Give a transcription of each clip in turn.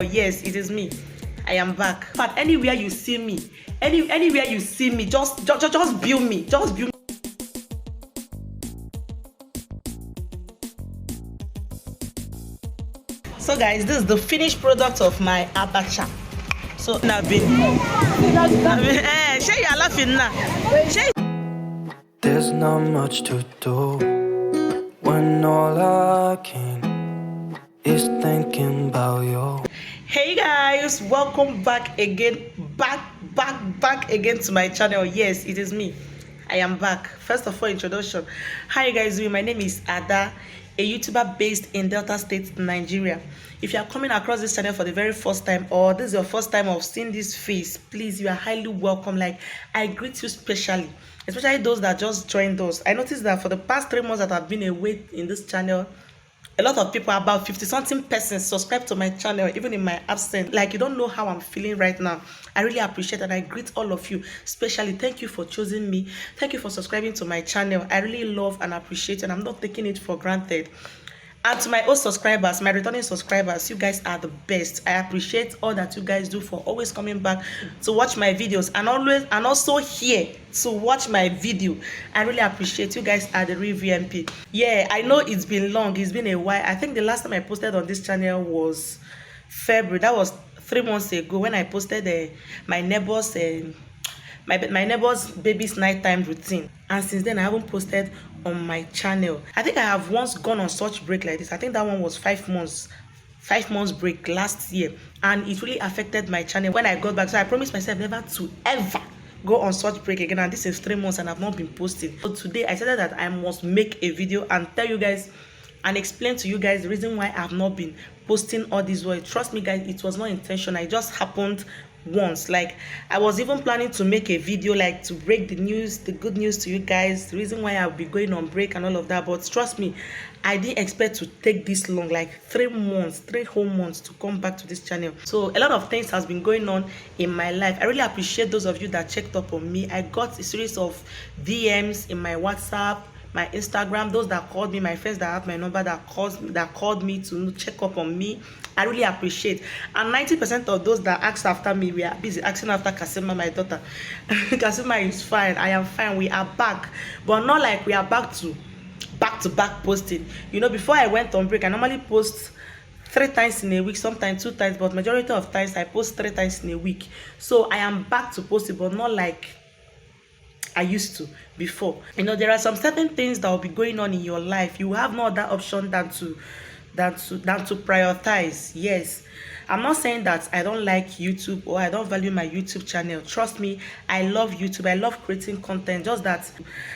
Yes, it is me. I am back. But anywhere you see me, anywhere you see me, just view me. Just view me. So guys, this is the finished product of my abacha. So I've been shey you are laughing now. There's not much to do when all I can is thinking about you. Hey guys, welcome back again, back again to my channel. Yes, it is me. I am back. First of all, introduction. How you guys doing? My name is Ada, a YouTuber based in Delta State, Nigeria. If you are coming across this channel for the very first time, or this is your first time of seeing this face, please, you are highly welcome. Like, I greet you specially, especially those that just joined us. I noticed that for the past 3 months that I've been away in this channel, a lot of people, about 50 something persons, subscribe to my channel even in my absence. Like, you don't know how I'm feeling right now. I really appreciate and I greet all of you especially. Thank you for choosing me. Thank you for subscribing to my channel. I really love and appreciate, and I'm not taking it for granted. And to my old subscribers, my returning subscribers, you guys are the best. I appreciate all that you guys do for always coming back to watch my videos, and also here to watch my video. I really appreciate you guys. Are the real VMP. Yeah, I know it's been long, it's been a while. I think the last time I posted on this channel was February. That was 3 months ago when I posted my neighbor's my neighbor's baby's nighttime routine, and since then I haven't posted on my channel. I think I have once gone on such break like this. I think that one was 5 months break last year, and it really affected my channel when I got back. So I promised myself never to ever go on such break again, and this is 3 months and I've not been posting. So today I said that I must make a video and tell you guys and explain to you guys the reason why I've not been posting all this way. Trust me guys, it was not intentional. It just happened once. Like, I was even planning to make a video like to break the news, the good news to you guys, the reason why I'll be going on break and all of that. But trust me, I didn't expect to take this long, like 3 months, 3 whole months to come back to this channel. So a lot of things has been going on in my life. I really appreciate those of you that checked up on me. I got a series of DMs in my WhatsApp, my Instagram, those that called me, my friends that have my number that called me to check up on me. I really appreciate. And 90% of those that asked after me, we are busy asking after Kasima, my daughter. Kasima is fine. I am fine. We are back, but not like we are back to back posting. You know, before I went on break, I normally post 3 times in a week, sometimes 2 times, but majority of times I post 3 times in a week. So I am back to posting, but not like I used to before. You know, there are some certain things that will be going on in your life. You have no other option than to prioritize. Yes, I'm not saying that I don't like YouTube or I don't value my YouTube channel. Trust me, I love YouTube. I love creating content. Just that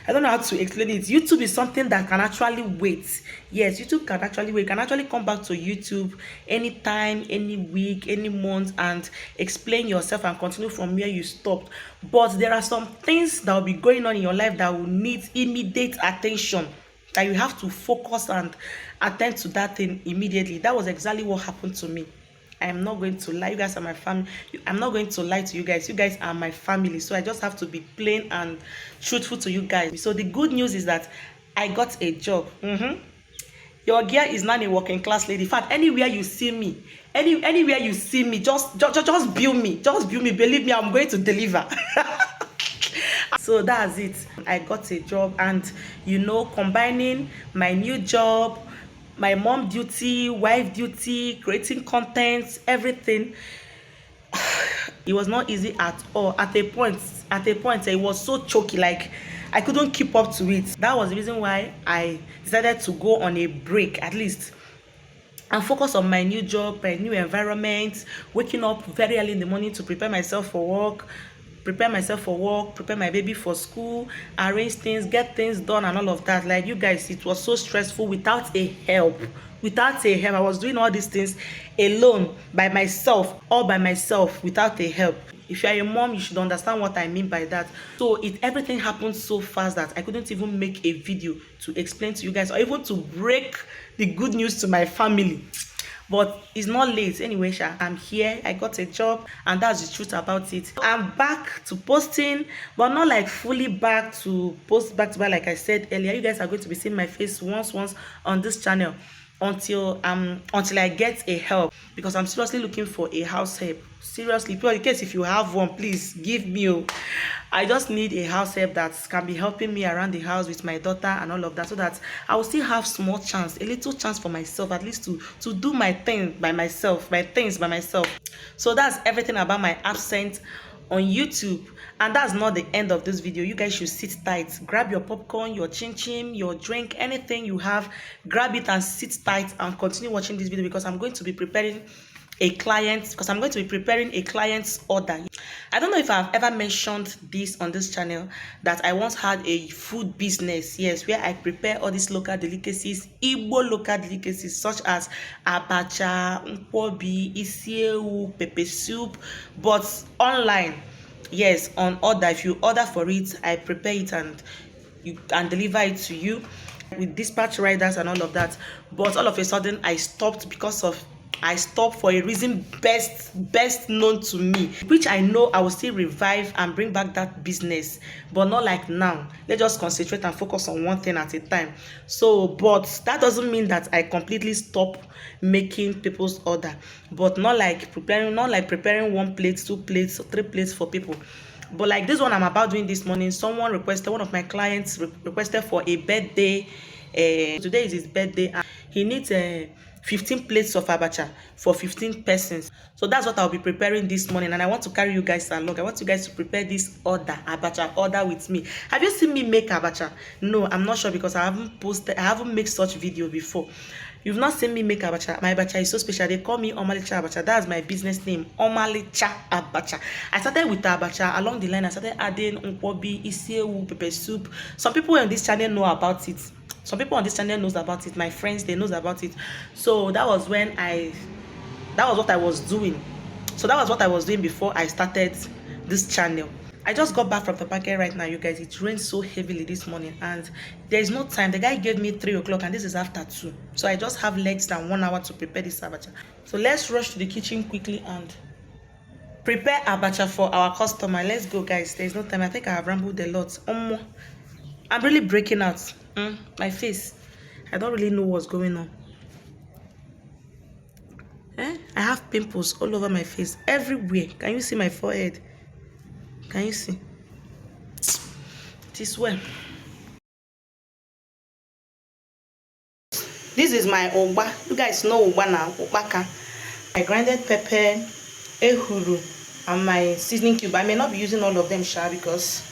I don't know how to explain it. YouTube is something that can actually wait. Yes, YouTube can actually wait. You can actually come back to YouTube anytime, any week, any month, and explain yourself and continue from where you stopped. But there are some things that will be going on in your life that will need immediate attention, that you have to focus and attend to that thing immediately. That was exactly what happened to me. I am not going to lie. You guys are my family. I'm not going to lie to you guys. You guys are my family. So I just have to be plain and truthful to you guys. So the good news is that I got a job. Your girl is not a working class lady. In fact, anywhere you see me, anywhere you see me, just view me. Just view me. Believe me, I'm going to deliver. So that's it. I got a job, and you know, combining my new job, my mom duty, wife duty, creating content, everything, it was not easy at all. At a point it was so choky, like I couldn't keep up to it. That was the reason why I decided to go on a break, at least, and focus on my new job, my new environment, waking up very early in the morning to prepare myself for work, prepare my baby for school, arrange things, get things done and all of that. Like, you guys, it was so stressful without a help. I was doing all these things alone, by myself, all by myself, without a help. If you are a mom, you should understand what I mean by that. So everything happened so fast that I couldn't even make a video to explain to you guys, or even to break the good news to my family. But it's not late anyway. I'm here. I got a job, and that's the truth about it. I'm back to posting, but not like fully back to post back to back like I said earlier. You guys are going to be seeing my face once on this channel. until I get a help, because I'm seriously looking for a house help. Seriously, people, in case if you have one, please give me. I just need a house help that can be helping me around the house with my daughter and all of that, so that I will still have small chance, a little chance for myself, at least to do my things by myself. So that's everything about my absence on YouTube. And that's not the end of this video. You guys should sit tight, grab your popcorn, your chin chin, your drink, anything you have, grab it and sit tight and continue watching this video, because I'm going to be preparing a client's order. I don't know if I've ever mentioned this on this channel, that I once had a food business, yes, where I prepare all these local delicacies, Igbo local delicacies such as Abacha, Nkwobi, Isiewu, pepper soup, but online. Yes, on order. If you order for it, I prepare it and deliver it to you with dispatch riders and all of that. But all of a sudden I stopped for a reason best known to me, which I know I will still revive and bring back that business, but not like now. Let's just concentrate and focus on one thing at a time. So, but that doesn't mean that I completely stop making people's order, but not like preparing 1 plate, 2 plates, 3 plates for people. But like this one I'm about doing this morning, one of my clients requested for a birthday. Today is his birthday, and he needs 15 plates of abacha for 15 persons. So that's what I'll be preparing this morning, and I want to carry you guys along. I want you guys to prepare this abacha order with me. Have you seen me make abacha? No, I'm not sure, because I haven't made such video before. You've not seen me make abacha. My abacha is so special. They call me Omalicha Abacha. That's my business name, Omalicha Abacha. I started with abacha. Along the line, I started adding nkwobi, isiewu, pepper soup. Some people on this channel know about it. Knows about it. My friends, they knows about it. So that was what I was doing. So that was what I was doing before I started this channel. I just got back from the market right now, you guys. It rained so heavily this morning, and there is no time. The guy gave me 3 o'clock, and this is after 2. So I just have less than 1 hour to prepare this abacha. So let's rush to the kitchen quickly and prepare abacha for our customer. Let's go, guys. There is no time. I think I have rambled a lot. I'm really breaking out. My face. I don't really know what's going on. I have pimples all over my face, everywhere. Can you see my forehead? Can you see? This way. This is my ogba. You guys know ogba now. Obaka. My grinded pepper, ehuru, and my seasoning cube. I may not be using all of them, because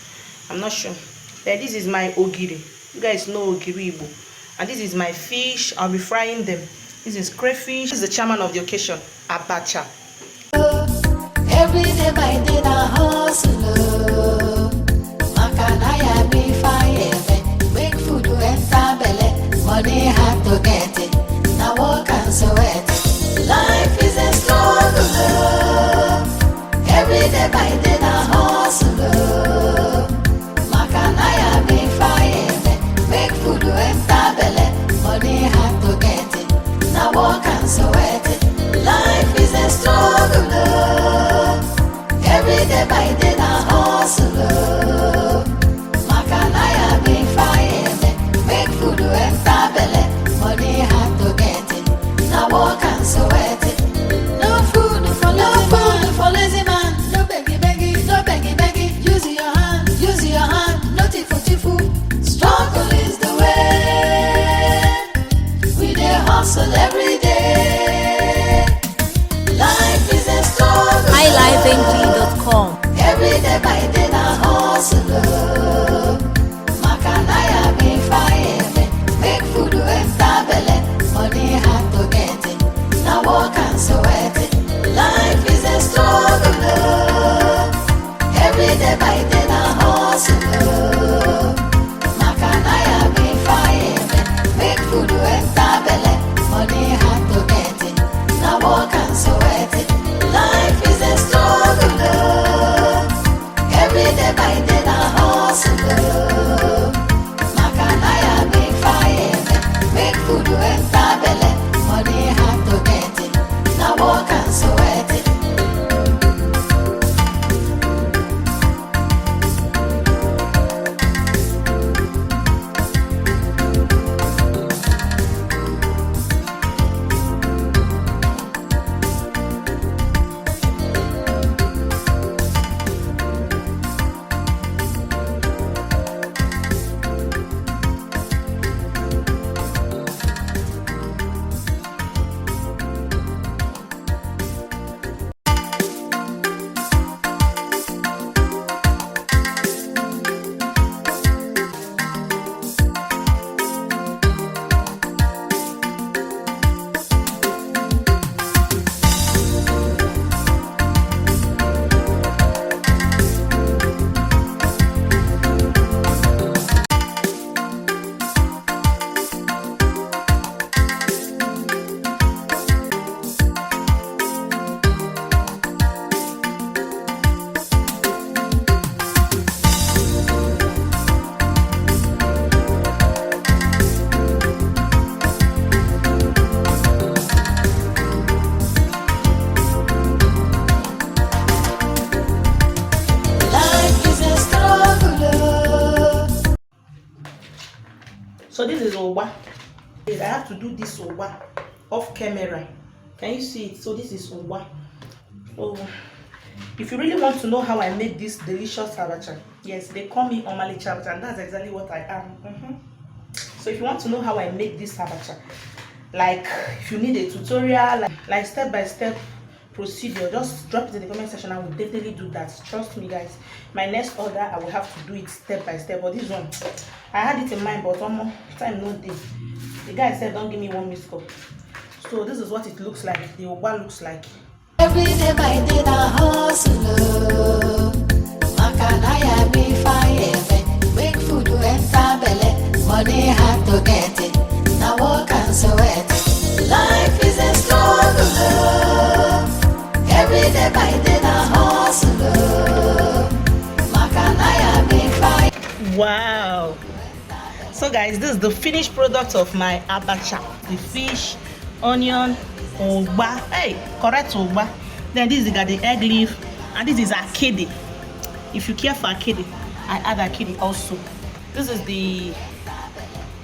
I'm not sure. Then this is my ogiri. You guys know ogiri Igbo. And this is my fish. I'll be frying them. This is crayfish. This is the chairman of the occasion, Abacha. Every day by day na hustle. Makanaya be fire. Make food enter belle. Money hard to get it. Now work and sweat it. Life is a struggle. Every day by day na hustle. Makanaya be fire. Make food enter belle. Money hard to get it. Now work and sweat it. Life is a struggle. Every day by day na hustle. Makanaya be fire. Make food enter belle. Money hard to get it. Now work and sweat it. No food for lazy man. No beggy. Use your hand. No tifu. Struggle is the way. We dey hustle every day. Life is a struggle. highlifeng.com. Every day by day na hustle. Makanaya be fire. Make food enter belle. Money hard to get it. Now work and sweat it. Life is a struggle. Every day by day na hustle. Makanaya be fire. Make food enter belle. Money hard to get it. Now work and sweat it. Life is a struggle. Every So this is Oba. I have to do this Oba off camera. Can you see it? So this is Oba. So if you really want to know how I make this delicious abacha, yes, they call me Omalicha abacha, and that's exactly what I am. So if you want to know how I make this abacha, like if you need a tutorial, like step-by-step procedure, just drop it in the comment section. I will definitely do that. Trust me, guys. My next order, I will have to do it step by step. But this one, I had it in mind, but one more time, no day. The guy said, don't give me one missed call. So this is what it looks like. The Oba looks like. Every day by day na hustle. Makanaya be fire. Make food enter belle. Money hard to get it. Now work and sweat it. Life is a struggle. Every day by day na hustle. Makanaya be fire. Wow. So guys, this is the finished product of my abacha. The fish, onion, Oba. Hey, correct Oba. Then this is got the egg leaf, and this is akidi. If you care for akidi, I add akidi also. This is the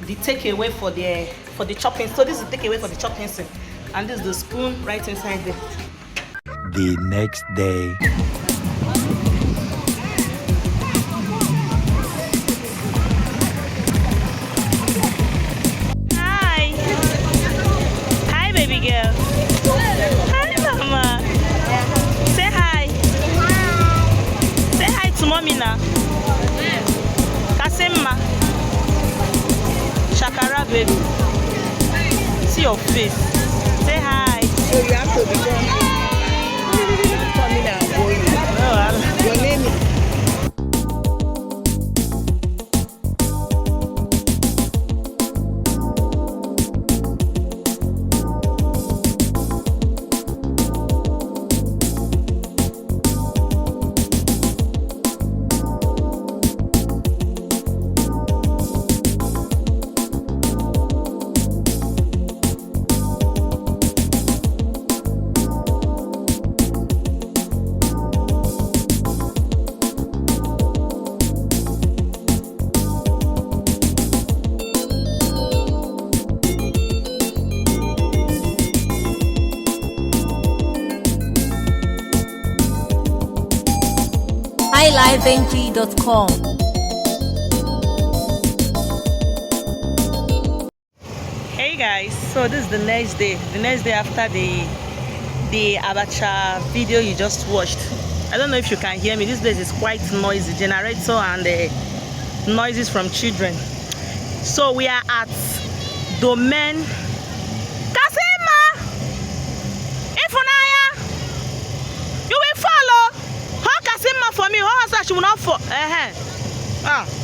takeaway for the chopping. So this is the takeaway for the chopping thing, and this is the spoon right inside there. The next day. Hi baby girl. Hi mama. Say hi. Say hi to mommy now. Kasemma. Shakara baby. See your face. Say hi. So you have to become coming and going. Your name is highlifeng.com. Hey guys, so this is the next day after the abacha video you just watched. I don't know if you can hear me. This place is quite noisy, generator and noises from children. So we are at Domain Kasima. Ifunaya, you will follow. How Kasima for me? How she will not for?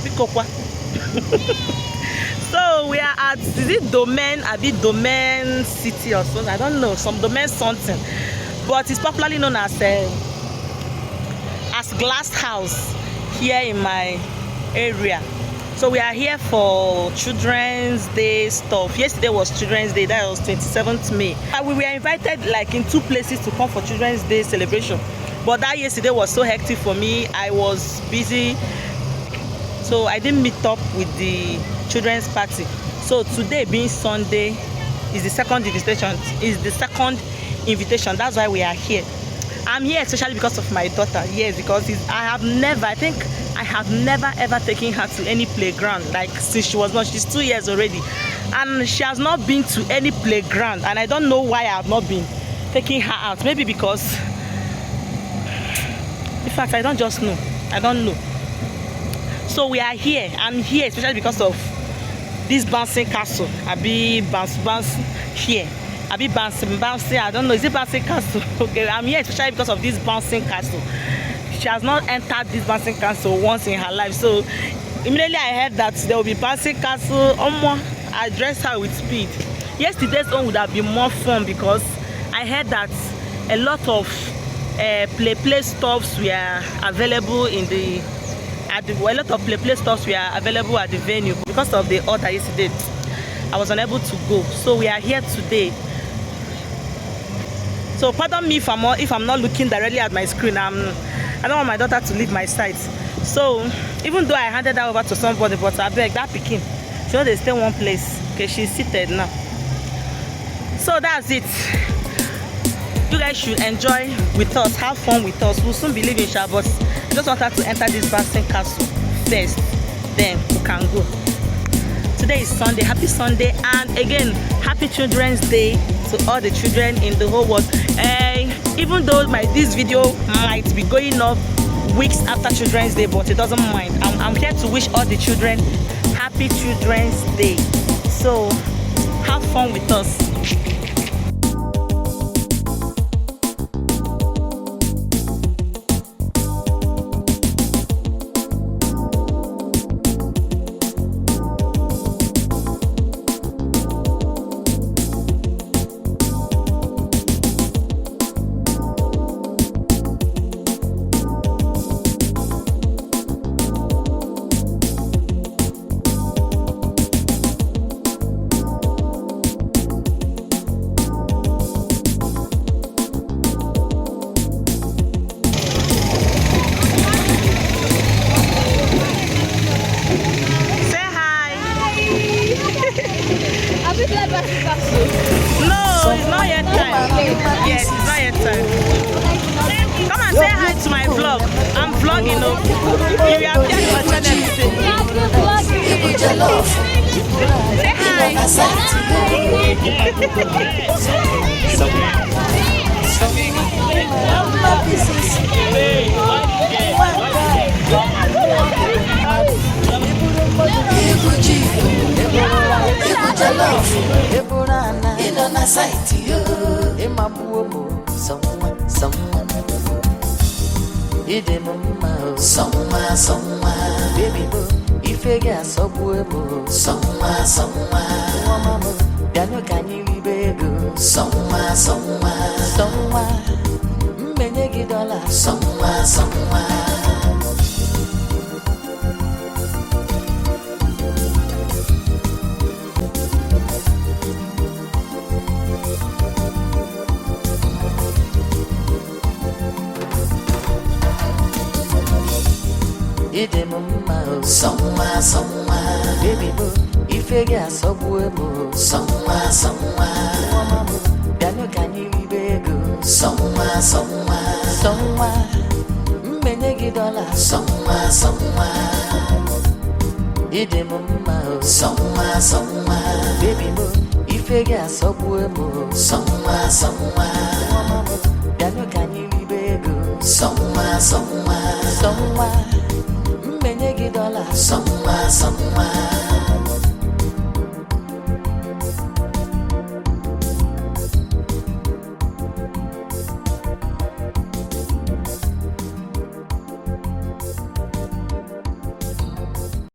Pikokwa. So we are at, is it Domain, a bit Domain City or something? I don't know, some Domain something, but it's popularly known as Glass House here in my area. So we are here for Children's Day stuff. Yesterday was Children's Day, that was 27th May. We were invited like in 2 places to come for Children's Day celebration, but that yesterday was so hectic for me. I was busy, so I didn't meet up with the children's party. So today being Sunday is the second invitation. That's why we are here. I'm here especially because of my daughter. Yes, because I have never ever taken her to any playground, like since she's 2 years already, and she has not been to any playground, and I don't know why I have not been taking her out. Maybe because, in fact, I don't just know. I don't know. So we are here. I'm here especially because of this bouncing castle. Abi bounce here. Abi bouncing. I don't know. Is it bouncing castle? Okay, I'm here especially because of this bouncing castle. She has not entered this bouncing castle once in her life. So immediately I heard that there will be bouncing castle. I dressed her with speed. Yesterday's one would have been more fun because I heard that a lot of play stuffs were available a lot of play stuffs were available at the venue. Because of the order yesterday, I was unable to go. So we are here today. So pardon me if I'm not looking directly at my screen. I don't want my daughter to leave my side. So even though I handed that over to somebody, but I beg that pikin, So they stay one place. Okay, she's seated now. So that's it. You guys should enjoy with us, have fun with us. We'll soon be leaving Sha, but just want her to enter this bouncing castle first, then we can go. Today is Sunday. Happy Sunday, and again, happy Children's Day to all the children in the whole world. Even though this video might be going off weeks after Children's Day, but it doesn't mind. I'm here to wish all the children happy Children's Day. So have fun with us. No, it's not yet time. Yes, it's not yet time. Come and say hi to my vlog. I'm vlogging. If you have checked my channel, say baby boo, if you get so good, somewhere, then you can you baby, somewhere, many dollars, somewhere. Somewhere, baby boo, if you get so good, somewhere, then you can you baby, somewhere, many dollars, somewhere. Somewhere, baby boo, if you get so good, somewhere, then you can you baby, somewhere. Many dollars,